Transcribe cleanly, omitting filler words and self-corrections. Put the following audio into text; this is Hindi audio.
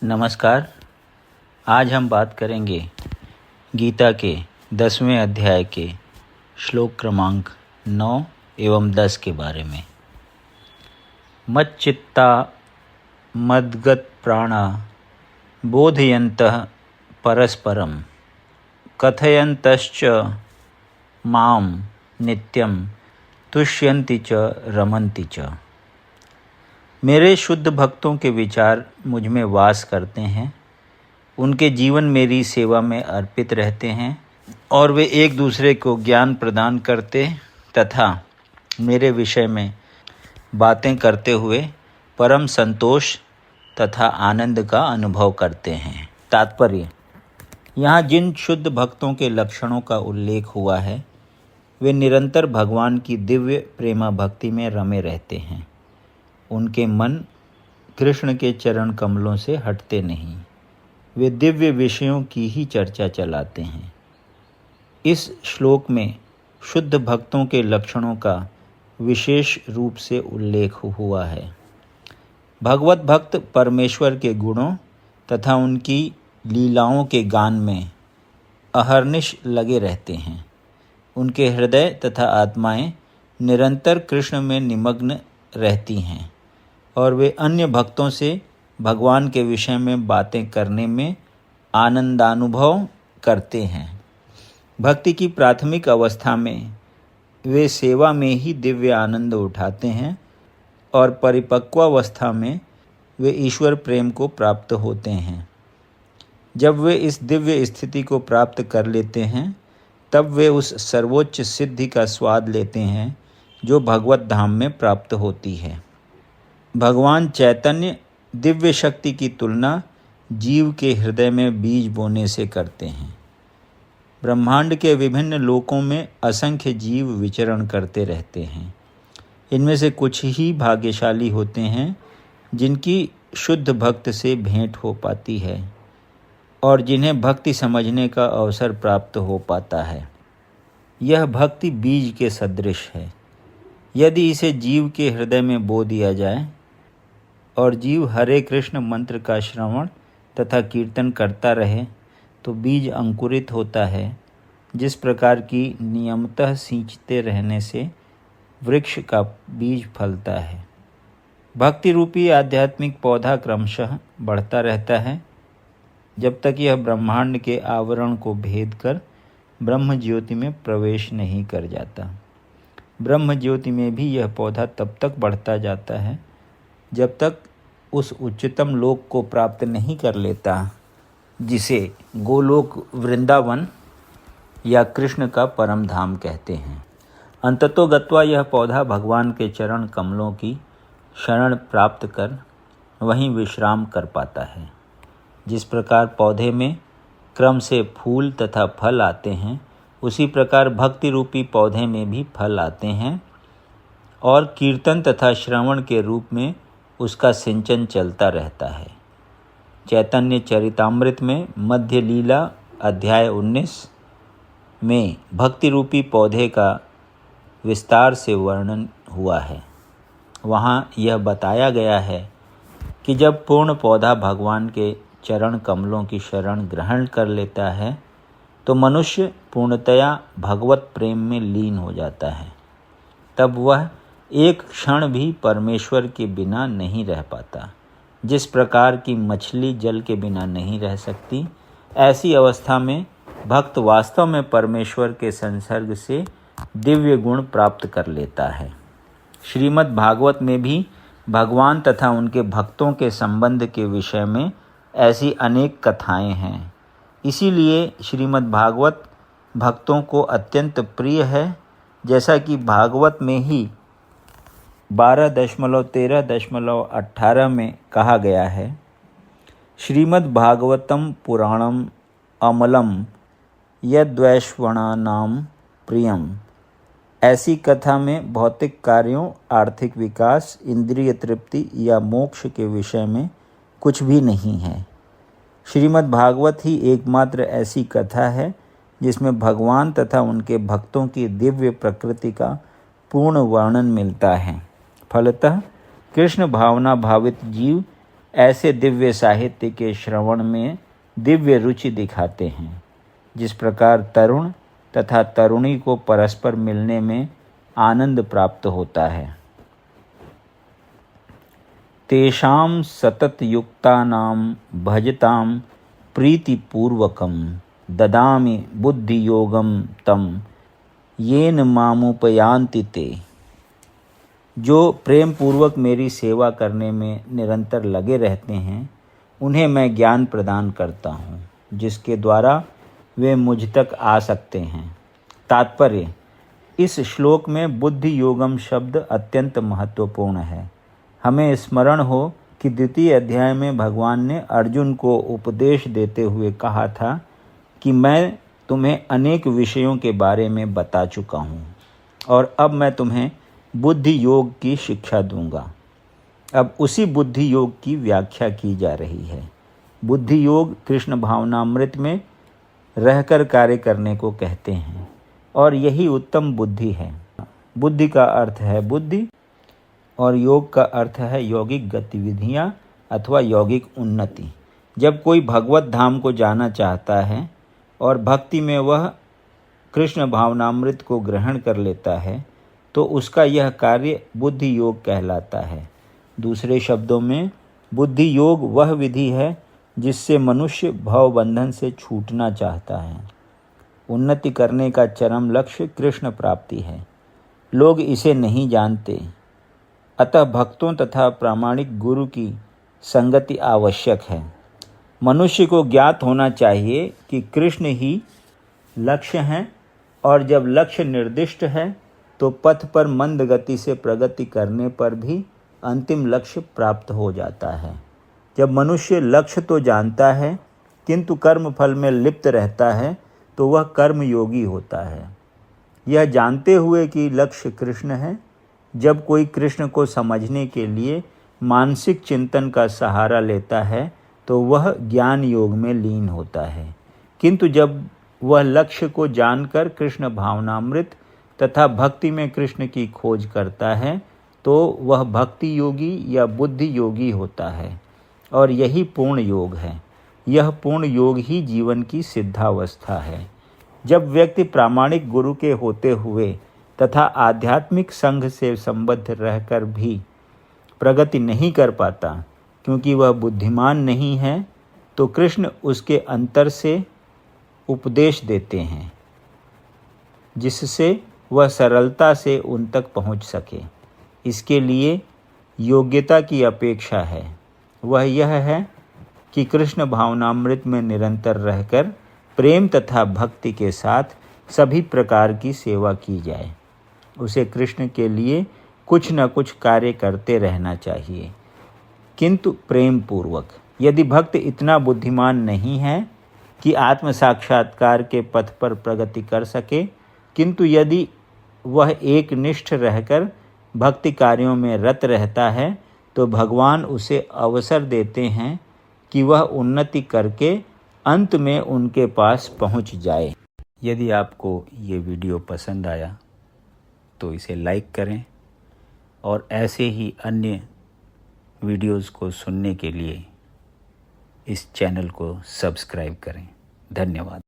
नमस्कार। आज हम बात करेंगे गीता के 10वें अध्याय के श्लोक क्रमांक 9 एवं 10 के बारे में। मच्चित्ता मद्गत प्राणा बोधयन्तः परस्परं कथयन्तश्च मां नित्यं तुष्यन्ति च रमन्ति च। मेरे शुद्ध भक्तों के विचार मुझ में वास करते हैं, उनके जीवन मेरी सेवा में अर्पित रहते हैं और वे एक दूसरे को ज्ञान प्रदान करते तथा मेरे विषय में बातें करते हुए परम संतोष तथा आनंद का अनुभव करते हैं। तात्पर्य: यहाँ जिन शुद्ध भक्तों के लक्षणों का उल्लेख हुआ है वे निरंतर भगवान की दिव्य प्रेमा भक्ति में रमे रहते हैं। उनके मन कृष्ण के चरण कमलों से हटते नहीं, वे दिव्य विषयों की ही चर्चा चलाते हैं। इस श्लोक में शुद्ध भक्तों के लक्षणों का विशेष रूप से उल्लेख हुआ है। भगवत भक्त परमेश्वर के गुणों तथा उनकी लीलाओं के गान में अहर्निश लगे रहते हैं। उनके हृदय तथा आत्माएं निरंतर कृष्ण में निमग्न रहती हैं और वे अन्य भक्तों से भगवान के विषय में बातें करने में आनंदानुभव करते हैं। भक्ति की प्राथमिक अवस्था में वे सेवा में ही दिव्य आनंद उठाते हैं और परिपक्वावस्था में वे ईश्वर प्रेम को प्राप्त होते हैं। जब वे इस दिव्य स्थिति को प्राप्त कर लेते हैं तब वे उस सर्वोच्च सिद्धि का स्वाद लेते हैं जो भगवत धाम में प्राप्त होती है। भगवान चैतन्य दिव्य शक्ति की तुलना जीव के हृदय में बीज बोने से करते हैं। ब्रह्मांड के विभिन्न लोकों में असंख्य जीव विचरण करते रहते हैं। इनमें से कुछ ही भाग्यशाली होते हैं जिनकी शुद्ध भक्त से भेंट हो पाती है और जिन्हें भक्ति समझने का अवसर प्राप्त हो पाता है। यह भक्ति बीज के सदृश है। यदि इसे जीव के हृदय में बो दिया जाए और जीव हरे कृष्ण मंत्र का श्रवण तथा कीर्तन करता रहे तो बीज अंकुरित होता है। जिस प्रकार की नियमतः सींचते रहने से वृक्ष का बीज फलता है। भक्ति रूपी आध्यात्मिक पौधा क्रमशः बढ़ता रहता है जब तक यह ब्रह्मांड के आवरण को भेद कर ब्रह्म ज्योति में प्रवेश नहीं कर जाता। ब्रह्म ज्योति में भी यह पौधा तब तक बढ़ता जाता है जब तक उस उच्चतम लोक को प्राप्त नहीं कर लेता जिसे गोलोक वृंदावन या कृष्ण का परम धाम कहते हैं। अंततो गत्वा यह पौधा भगवान के चरण कमलों की शरण प्राप्त कर वहीं विश्राम कर पाता है। जिस प्रकार पौधे में क्रम से फूल तथा फल आते हैं उसी प्रकार भक्ति रूपी पौधे में भी फल आते हैं और कीर्तन तथा श्रवण के रूप में उसका सिंचन चलता रहता है। चैतन्य चरितामृत में मध्य लीला अध्याय 19 में भक्ति रूपी पौधे का विस्तार से वर्णन हुआ है। वहाँ यह बताया गया है कि जब पूर्ण पौधा भगवान के चरण कमलों की शरण ग्रहण कर लेता है तो मनुष्य पूर्णतया भगवत प्रेम में लीन हो जाता है। तब वह एक क्षण भी परमेश्वर के बिना नहीं रह पाता। जिस प्रकार की मछली जल के बिना नहीं रह सकती, ऐसी अवस्था में भक्त वास्तव में परमेश्वर के संसर्ग से दिव्य गुण प्राप्त कर लेता है। श्रीमद् भागवत में भी भगवान तथा उनके भक्तों के संबंध के विषय में ऐसी अनेक कथाएं हैं। इसीलिए श्रीमद् भागवत भक्तों को अत्यंत प्रिय है। जैसा कि भागवत में ही 12.13.18 में कहा गया है, श्रीमद् भागवतम पुराणम अमलम यद्वैश्वणानाम प्रियम। ऐसी कथा में भौतिक कार्यों, आर्थिक विकास, इंद्रिय तृप्ति या मोक्ष के विषय में कुछ भी नहीं है। श्रीमद् भागवत ही एकमात्र ऐसी कथा है जिसमें भगवान तथा उनके भक्तों की दिव्य प्रकृति का पूर्ण वर्णन मिलता है। फलतः कृष्ण भावना भावित जीव ऐसे दिव्य साहित्य के श्रवण में दिव्य रुचि दिखाते हैं। जिस प्रकार तरुण तथा तरुणी को परस्पर मिलने में आनंद प्राप्त होता है, तेषां सततयुक्तानां भजतां प्रीतिपूर्वकं ददामि बुद्धियोगं तं येन मामुपयान्ति ते। जो प्रेम पूर्वक मेरी सेवा करने में निरंतर लगे रहते हैं, उन्हें मैं ज्ञान प्रदान करता हूँ, जिसके द्वारा वे मुझ तक आ सकते हैं। तात्पर्य: इस श्लोक में बुद्धि योगम शब्द अत्यंत महत्वपूर्ण है। हमें स्मरण हो कि द्वितीय अध्याय में भगवान ने अर्जुन को उपदेश देते हुए कहा था कि मैं तुम्हें अनेक विषयों के बारे में बता चुका हूँ और अब मैं तुम्हें बुद्धि योग की शिक्षा दूंगा। अब उसी बुद्धि योग की व्याख्या की जा रही है। बुद्धि योग कृष्ण भावनामृत में रहकर कार्य करने को कहते हैं और यही उत्तम बुद्धि है। बुद्धि का अर्थ है बुद्धि और योग का अर्थ है यौगिक गतिविधियाँ अथवा यौगिक उन्नति। जब कोई भगवत धाम को जाना चाहता है और भक्ति में वह कृष्ण भावनामृत को ग्रहण कर लेता है, तो उसका यह कार्य बुद्धि योग कहलाता है। दूसरे शब्दों में, बुद्धि योग वह विधि है जिससे मनुष्य भवबंधन से छूटना चाहता है। उन्नति करने का चरम लक्ष्य कृष्ण प्राप्ति है। लोग इसे नहीं जानते, अतः भक्तों तथा प्रामाणिक गुरु की संगति आवश्यक है। मनुष्य को ज्ञात होना चाहिए कि कृष्ण ही लक्ष्य हैं और जब लक्ष्य निर्दिष्ट है तो पथ पर मंद गति से प्रगति करने पर भी अंतिम लक्ष्य प्राप्त हो जाता है। जब मनुष्य लक्ष्य तो जानता है किंतु कर्म फल में लिप्त रहता है तो वह कर्म योगी होता है। यह जानते हुए कि लक्ष्य कृष्ण है, जब कोई कृष्ण को समझने के लिए मानसिक चिंतन का सहारा लेता है तो वह ज्ञान योग में लीन होता है। किंतु जब वह लक्ष्य को जानकर कृष्ण भावनामृत तथा भक्ति में कृष्ण की खोज करता है तो वह भक्ति योगी या बुद्धि योगी होता है और यही पूर्ण योग है। यह पूर्ण योग ही जीवन की सिद्धावस्था है। जब व्यक्ति प्रामाणिक गुरु के होते हुए तथा आध्यात्मिक संघ से संबद्ध रहकर भी प्रगति नहीं कर पाता क्योंकि वह बुद्धिमान नहीं है, तो कृष्ण उसके अंतर से उपदेश देते हैं जिससे वह सरलता से उन तक पहुंच सके। इसके लिए योग्यता की अपेक्षा है। वह यह है कि कृष्ण भावनामृत में निरंतर रहकर प्रेम तथा भक्ति के साथ सभी प्रकार की सेवा की जाए। उसे कृष्ण के लिए कुछ न कुछ कार्य करते रहना चाहिए, किंतु प्रेम पूर्वक। यदि भक्त इतना बुद्धिमान नहीं है कि आत्म साक्षात्कार के पथ पर प्रगति कर सके, किंतु यदि वह एक निष्ठ रहकर भक्ति कार्यों में रत रहता है, तो भगवान उसे अवसर देते हैं कि वह उन्नति करके अंत में उनके पास पहुंच जाए। यदि आपको ये वीडियो पसंद आया तो इसे लाइक करें और ऐसे ही अन्य वीडियोज़ को सुनने के लिए इस चैनल को सब्सक्राइब करें। धन्यवाद।